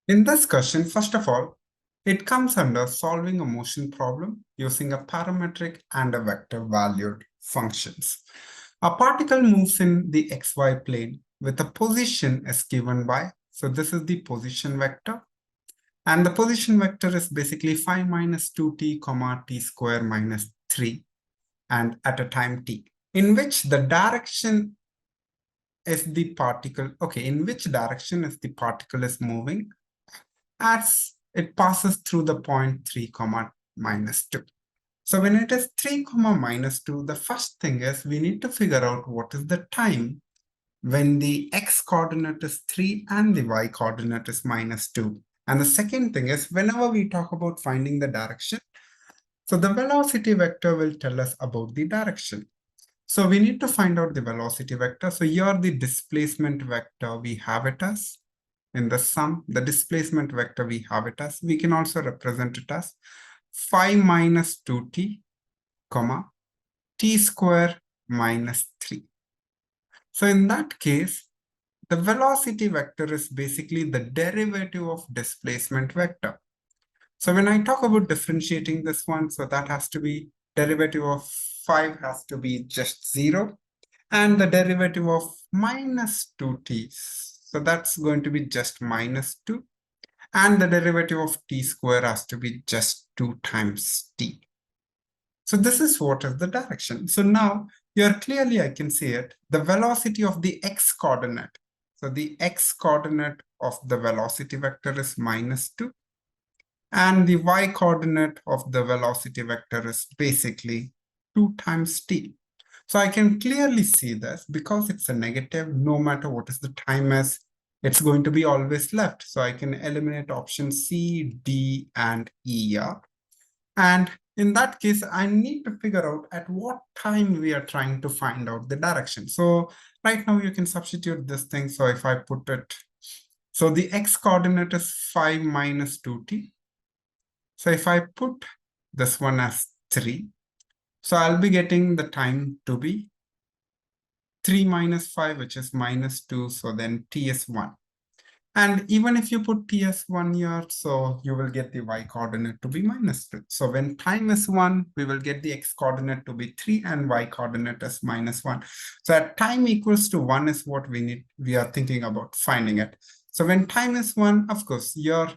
In this question, first of all, it comes under solving a motion problem using a parametric and a vector valued functions. A particle moves in the xy plane with a position as given by, so this is the position vector, and the position vector is basically 5 minus 2t comma t square minus 3 and at a time t, in which the direction is the particle, in which direction is the particle is moving as it passes through the point 3 comma minus 2. So when it is 3 comma minus 2, the first thing is we need to figure out what is the time when the x coordinate is 3 and the y coordinate is minus 2. And the second thing is whenever we talk about finding the direction, so the velocity vector will tell us about the direction. So we need to find out the velocity vector. So here the displacement vector, we have it as in the sum, the displacement vector, we have it as, we can also represent it as 5 minus 2t, comma, t square minus 3. So in that case, the velocity vector is basically the derivative of displacement vector. So when I talk about differentiating this one, so that has to be derivative of 5 has to be just 0. And the derivative of minus 2t, so that's going to be just minus 2. And the derivative of t square has to be just 2 times t. So this is what is the direction. So now here clearly I can see it, the velocity of the x coordinate. So the x coordinate of the velocity vector is minus 2. And the y coordinate of the velocity vector is basically 2 times t. So I can clearly see this because it's a negative, no matter what is the time is, it's going to be always left. So I can eliminate option C, D, and E here. And in that case, I need to figure out at what time we are trying to find out the direction. So right now you can substitute this thing. So if I put it, so the x coordinate is 5 minus 2t. So if I put this one as 3, so I'll be getting the time to be 3 minus 5, which is minus 2. So then t is 1. And even if you put t as 1 here, so you will get the y coordinate to be minus 2. So when time is 1, we will get the x coordinate to be 3 and y coordinate is minus 1. So at time equals to 1 is what we are thinking about finding it. So when time is 1, of course, here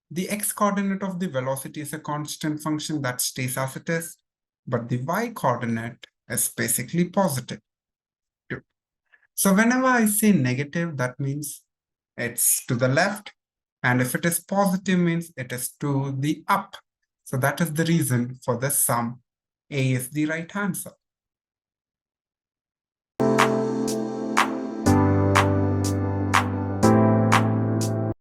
the x coordinate of the velocity is a constant function that stays as it is, but the y coordinate is basically positive. So whenever I say negative, that means it's to the left. And if it is positive, means it is to the up. So that is the reason for the sum. A is the right answer.